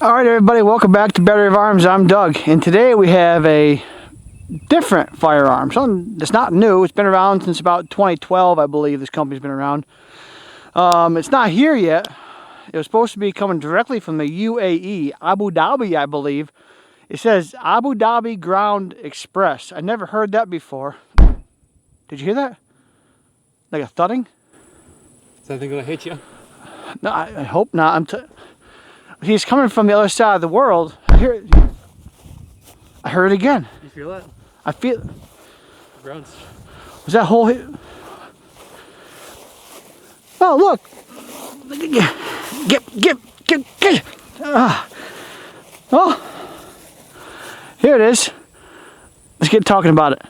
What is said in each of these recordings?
Alright everybody, welcome back to Battery of Arms. I'm Doug, and today we have a different firearm. Something that's not new. It's been around since about 2012, I believe this company's been around. It's not here yet. It was supposed to be coming directly from the UAE, Abu Dhabi, I believe. It says Abu Dhabi Ground Express. I never heard that before. Did you hear that? Like a thudding? Is that thing gonna hit you? No, I hope not. He's coming from the other side of the world. I heard it again. You feel that? I feel. Grounds. Was that whole hit? Oh look! Get! Oh, here it is. Let's get talking about it.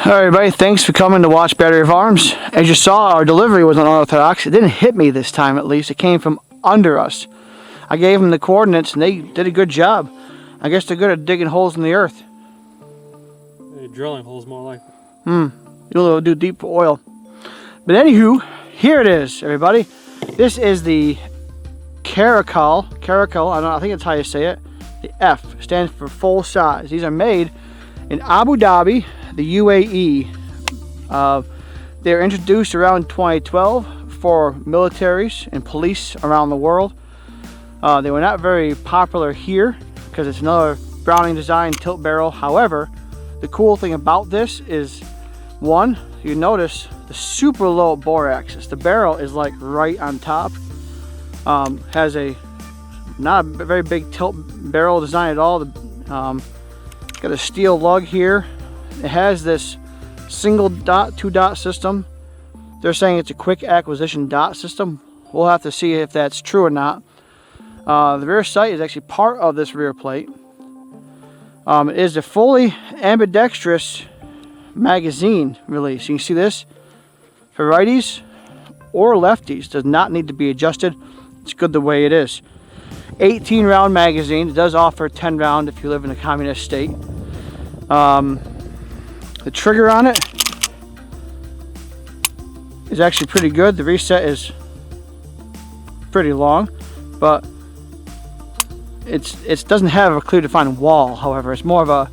Alright everybody, thanks for coming to watch Battery of Arms. As you saw, our delivery was unorthodox. It didn't hit me this time at least. It came from under us. I gave them the coordinates and they did a good job. I guess they're good at digging holes in the earth. Drilling holes more like. You'll do deep for oil. But anywho, here it is everybody. This is the Caracal, I don't know, I think that's how you say it. The F stands for full size. These are made in Abu Dhabi, the UAE. They were introduced around 2012 for militaries and police around the world. They were not very popular here because it's another Browning design tilt barrel. However, the cool thing about this is, one, you notice the super low bore axis. The barrel is like right on top. Has a not a very big tilt barrel design at all. Got a steel lug here. It has this single dot, two dot system. They're saying it's a quick acquisition dot system. We'll have to see if that's true or not. The rear sight is actually part of this rear plate. It is a fully ambidextrous magazine release. You can see this for righties or lefties. Does not need to be adjusted. It's good the way it is. 18 round magazine. It does offer 10 round if you live in a communist state. The trigger on it is actually pretty good. The reset is pretty long, but it doesn't have a clear defined wall. However, it's more of a,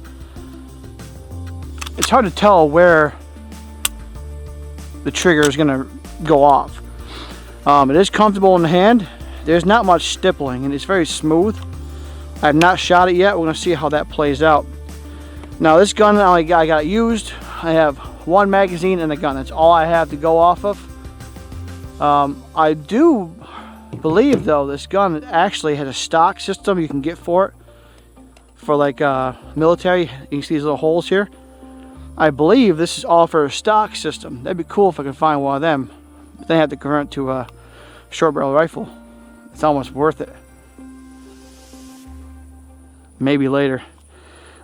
it's hard to tell where the trigger is going to go off. It is comfortable in the hand. There's not much stippling and it's very smooth. I have not shot it yet. We're going to see how that plays out. Now this gun I got used. I have one magazine and a gun. That's all I have to go off of. I do believe though this gun actually has a stock system you can get for it. For like military. You can see these little holes here. I believe this is all for a stock system. That'd be cool if I could find one of them. But then I have to convert to a short barrel rifle. It's almost worth it. Maybe later.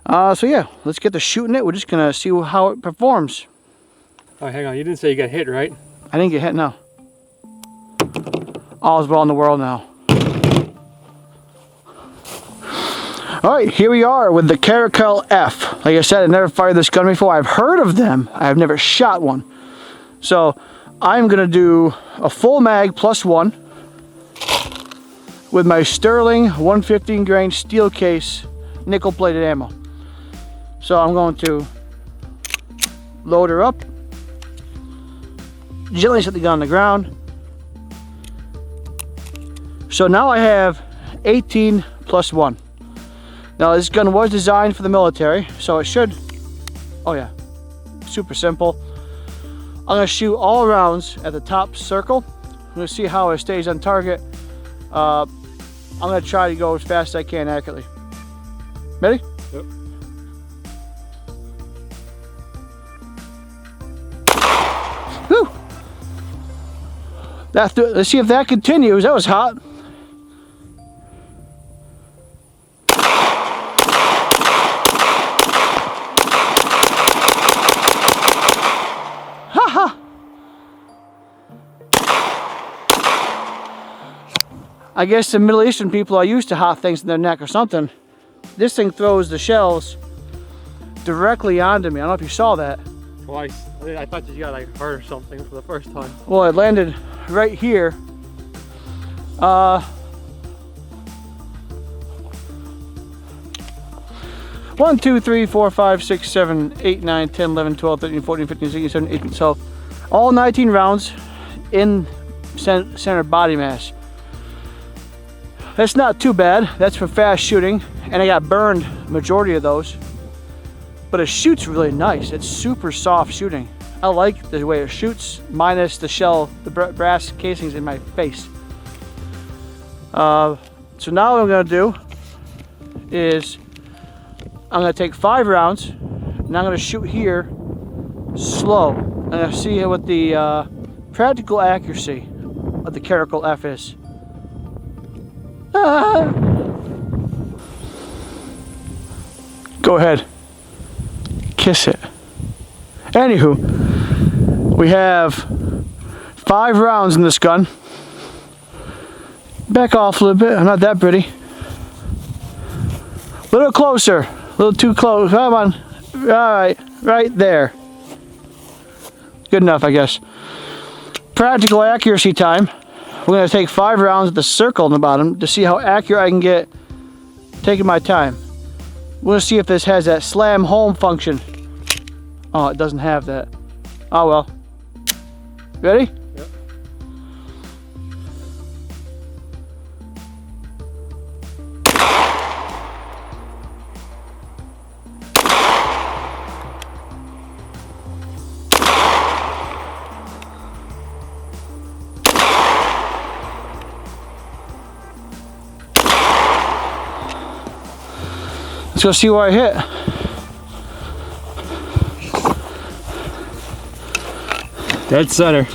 So yeah, let's get to shooting it. We're just gonna see how it performs. Oh, hang on. You didn't say you got hit, right? I didn't get hit, no. All is well in the world now. Alright, here we are with the Caracal F. Like I said, I've never fired this gun before. I've heard of them. I've never shot one. So, I'm gonna do a full mag plus one with my Sterling 115 grain steel case nickel plated ammo. So I'm going to load her up, gently set the gun on the ground. So now I have 18 plus 1. Now this gun was designed for the military, so it should, oh yeah, super simple. I'm going to shoot all rounds at the top circle. I'm going to see how it stays on target. I'm going to try to go as fast as I can accurately. Ready? Yep. Whew. Let's see if that continues. That was hot. Haha. I guess the Middle Eastern people are used to hot things in their neck or something. This thing throws the shells directly onto me. I don't know if you saw that. Well, I thought you got like hurt or something for the first time. Well, it landed right here. 1, 2, 3, 4, 5, 6, 7, 8, 9, 10, 11, 12, 13, 14, 15, 16, 17, 18. So all 19 rounds in center body mass. That's not too bad. That's for fast shooting. And I got burned majority of those. But it shoots really nice. It's super soft shooting. I like the way it shoots, minus the shell, the brass casings in my face. So now what I'm gonna do is I'm gonna take 5 rounds and I'm gonna shoot here slow. I'm gonna see what the practical accuracy of the Caracal F is. Go ahead, kiss it. Anywho, we have 5 rounds in this gun. Back off a little bit, I'm not that pretty. A little closer, a little too close, come on. Alright, right there. Good enough, I guess. Practical accuracy time. We're going to take 5 rounds with the circle on the bottom to see how accurate I can get taking my time. We're going to see if this has that slam home function. Oh, it doesn't have that. Oh well. Ready? Yep. Let's go see where I hit. Dead center.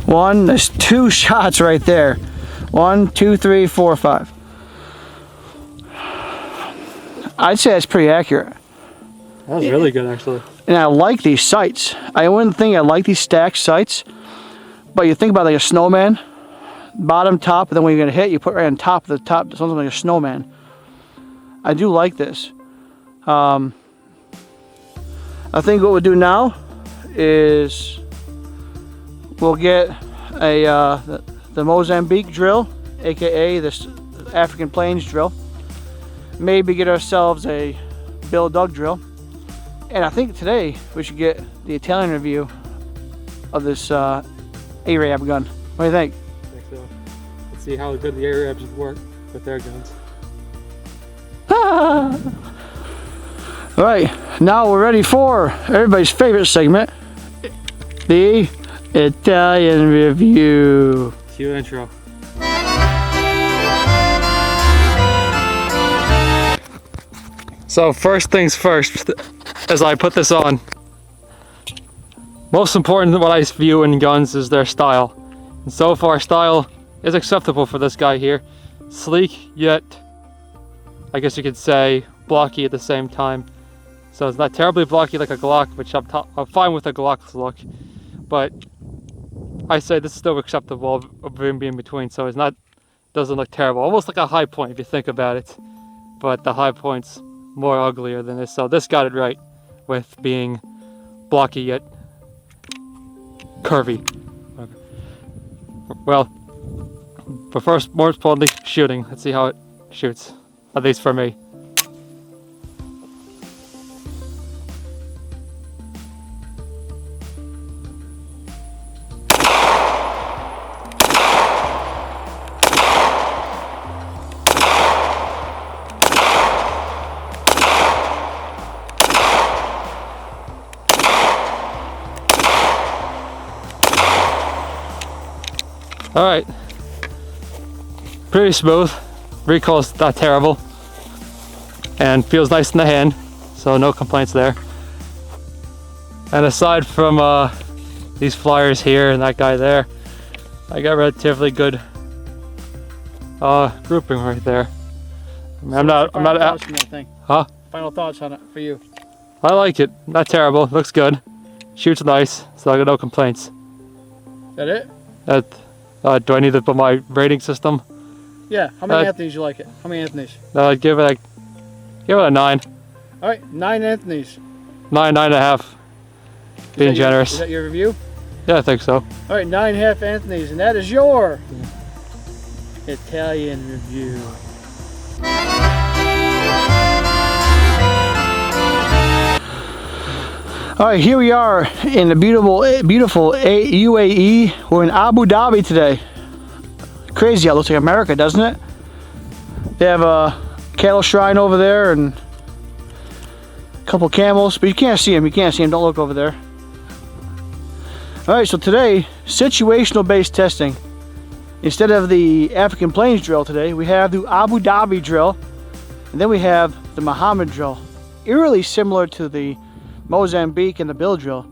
There's 2 shots right there. 1, 2, 3, 4, 5. I'd say that's pretty accurate. That was really good, actually. And I like these sights. I wouldn't think I like these stacked sights, but you think about like a snowman, bottom, top, and then when you're gonna hit, you put right on top of the top, something like a snowman. I do like this. I think what we'll do now is we'll get a the Mozambique drill, aka this African Plains drill. Maybe get ourselves a Bill Doug drill. And I think today we should get the Italian review of this Arab gun. What do you think? I think so. Let's see how good the Arabs work with their guns. Alright, now we're ready for everybody's favorite segment, the Italian review. Cue intro. So first things first, as I put this on, most important what I view in guns is their style. And so far style is acceptable for this guy here. Sleek, yet I guess you could say blocky at the same time. So it's not terribly blocky like a Glock, which I'm fine with a Glock's look. But I say this is still acceptable of him being in between, so it's not, doesn't look terrible. Almost like a high point if you think about it. But the high point's more uglier than this, so this got it right with being blocky yet curvy. Well, but first, more importantly, shooting. Let's see how it shoots, at least for me. Alright, pretty smooth, recoil's not terrible, and feels nice in the hand, so no complaints there. And aside from these flyers here and that guy there, I got relatively good grouping right there. I mean, I'm not thoughts on that thing? Huh? Final thoughts on it for you? I like it, not terrible, looks good, shoots nice, so I got no complaints. Is that it? Do I need to put my rating system? Yeah. How many Anthony's you like it? How many Anthony's? Give it a 9. All right, 9 Anthony's. 9.5. Being generous. Is that your review? Yeah, I think so. All right, 9.5 Anthony's, and that is your Italian review. All right, here we are in the beautiful UAE. We're in Abu Dhabi today. Crazy how it looks like America, doesn't it? They have a cattle shrine over there and a couple camels, but you can't see them. You can't see them. Don't look over there. All right, so today, situational based testing. Instead of the African Plains drill today, we have the Abu Dhabi drill, and then we have the Muhammad drill. Eerily similar to the Mozambique and the Bill drill.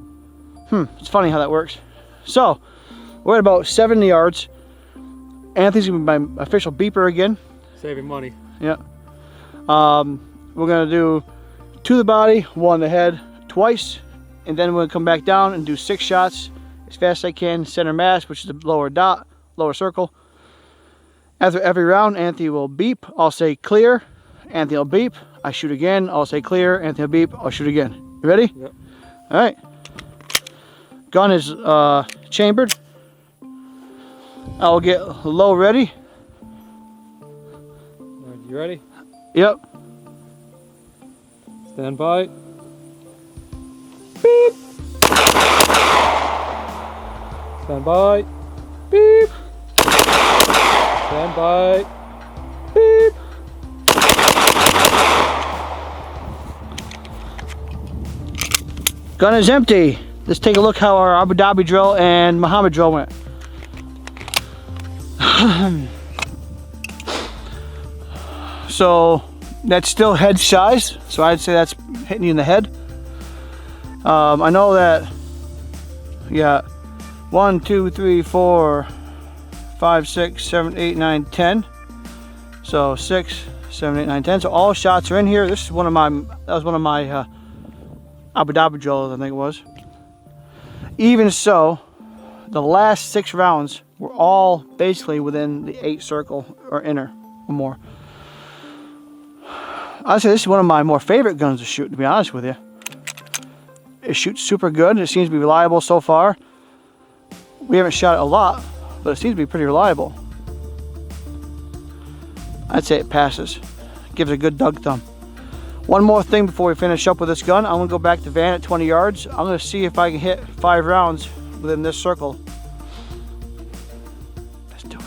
It's funny how that works. So, we're at about 70 yards. Anthony's gonna be my official beeper again. Saving money. Yeah. We're gonna do 2 to the body, 1 to the head, twice, and then we're gonna come back down and do 6 shots as fast as I can. Center mass, which is the lower dot, lower circle. After every round, Anthony will beep. I'll say clear. Anthony will beep. I shoot again. I'll say clear. Anthony will beep. I'll shoot again. You ready? Yep. All right. Gun is chambered. I'll get low ready. You ready? Yep. Stand by. Beep. Stand by. Beep. Stand by. Beep. Gun is empty. Let's take a look how our Abu Dhabi drill and Muhammad drill went. So that's still head size, so I'd say that's hitting you in the head. I know that you got 1, 2, 3, 4, 5, 6, 7, 8, 9, 10. So 6, 7, 8, 9, 10. So all shots are in here. This is one of my, that was one of my Abu Dhabi drills, I think it was. Even so, the last 6 rounds were all basically within the 8 circle or inner or more. I'd say this is one of my more favorite guns to shoot, to be honest with you. It shoots super good. It seems to be reliable so far. We haven't shot it a lot, but it seems to be pretty reliable. I'd say it passes. Gives it a good dug thumb. One more thing before we finish up with this gun. I'm gonna go back to Van at 20 yards. I'm gonna see if I can hit 5 rounds within this circle. Let's do it.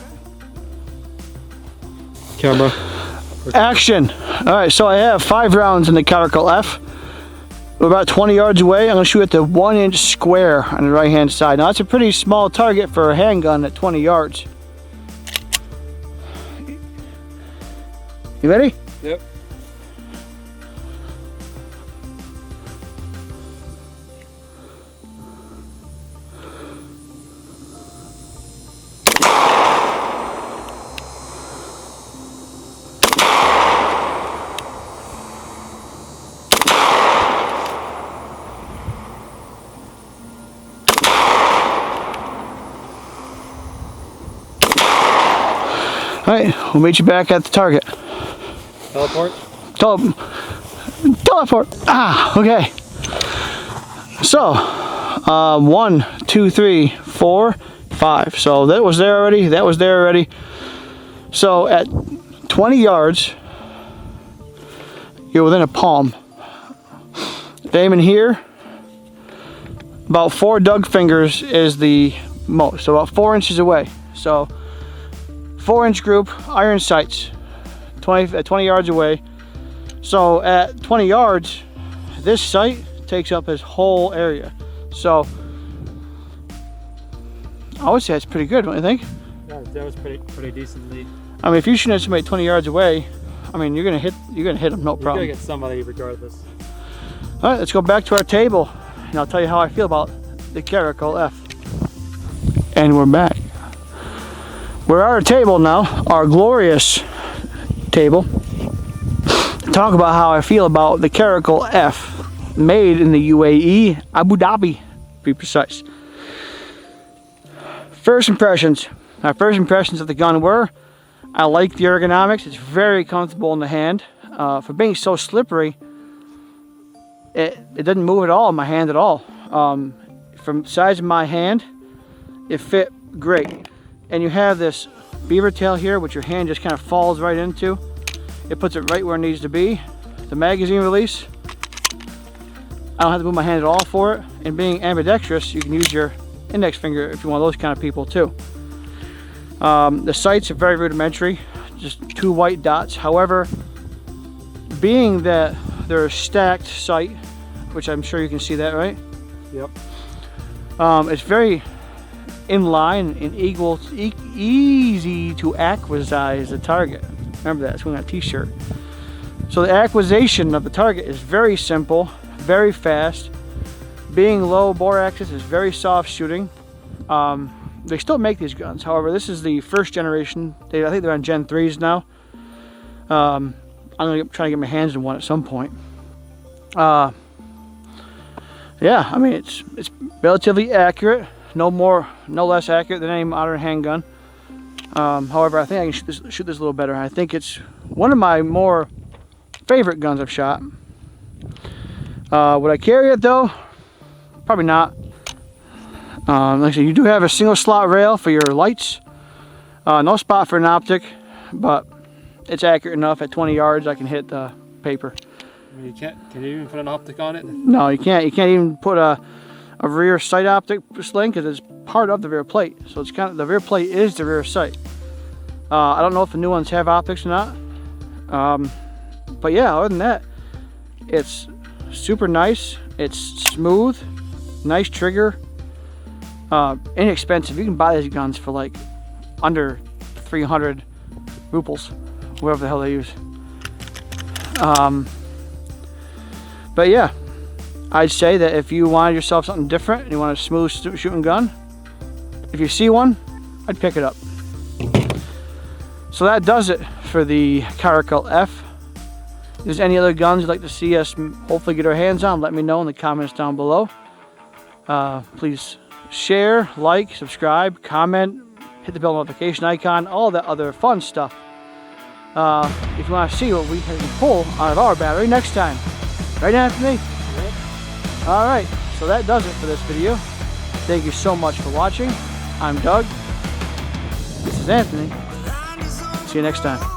Camera. Action. All right, so I have 5 rounds in the Caracal F. We're about 20 yards away. I'm gonna shoot at the 1-inch square on the right-hand side. Now that's a pretty small target for a handgun at 20 yards. You ready? Yep. All right, we'll meet you back at the target. Teleport. Teleport. Ah, okay. So, 1, 2, 3, 4, 5. So that was there already. That was there already. So at 20 yards, you're within a palm. Aiming here, about 4 dug fingers is the most. So about 4 inches away. So 4-inch group, iron sights, 20 yards away. So at 20 yards, this sight takes up this whole area. So I would say it's pretty good, don't you think? Yeah, that was pretty decently. I mean, if you shoot at somebody 20 yards away, I mean, you're gonna hit them, no problem. You're gonna get somebody regardless. All right, let's go back to our table, and I'll tell you how I feel about the Caracal F. And we're back. We're at our table now, our glorious table. Talk about how I feel about the Caracal F, made in the UAE, Abu Dhabi, to be precise. First impressions. My first impressions of the gun were, I like the ergonomics. It's very comfortable in the hand. For being so slippery, it doesn't move at all in my hand at all. from the size of my hand, it fit great. And you have this beaver tail here, which your hand just kind of falls right into. It puts it right where it needs to be. The magazine release, I don't have to move my hand at all for it. And being ambidextrous, you can use your index finger if you're one of those kind of people too. The sights are very rudimentary, just 2 white dots. However, being that they're a stacked sight, which I'm sure you can see that, right? Yep. It's very in line and easy to acquisize the target. Remember that, it's on that t-shirt. So the acquisition of the target is very simple, very fast. Being low bore axis is very soft shooting. They still make these guns, however, this is the first generation. I think they're on Gen 3s now. I'm gonna try to get my hands on one at some point. Yeah, I mean it's relatively accurate. No more, no less accurate than any modern handgun. However, I think I can shoot this a little better. I think it's one of my more favorite guns I've shot. Would I carry it though? Probably not. Like I said, you do have a single slot rail for your lights. No spot for an optic, but it's accurate enough. At 20 yards, I can hit the paper. You can't. Can you even put an optic on it? No, you can't. You can't even put a rear sight optic sling because it's part of the rear plate. So it's kind of, the rear plate is the rear sight. I don't know if the new ones have optics or not. But yeah, other than that, it's super nice. It's smooth, nice trigger, inexpensive. You can buy these guns for like under 300 rubles, whatever the hell they use. But yeah, I'd say that if you wanted yourself something different and you want a smooth shooting gun, if you see one, I'd pick it up. So that does it for the Caracal F. If there's any other guns you'd like to see us hopefully get our hands on, let me know in the comments down below. Please share, like, subscribe, comment, hit the bell notification icon, all that other fun stuff. If you want to see what we can pull out of our battery next time. Right, Anthony? Yep. Alright, so that does it for this video. Thank you so much for watching. I'm Doug. This is Anthony. See you next time.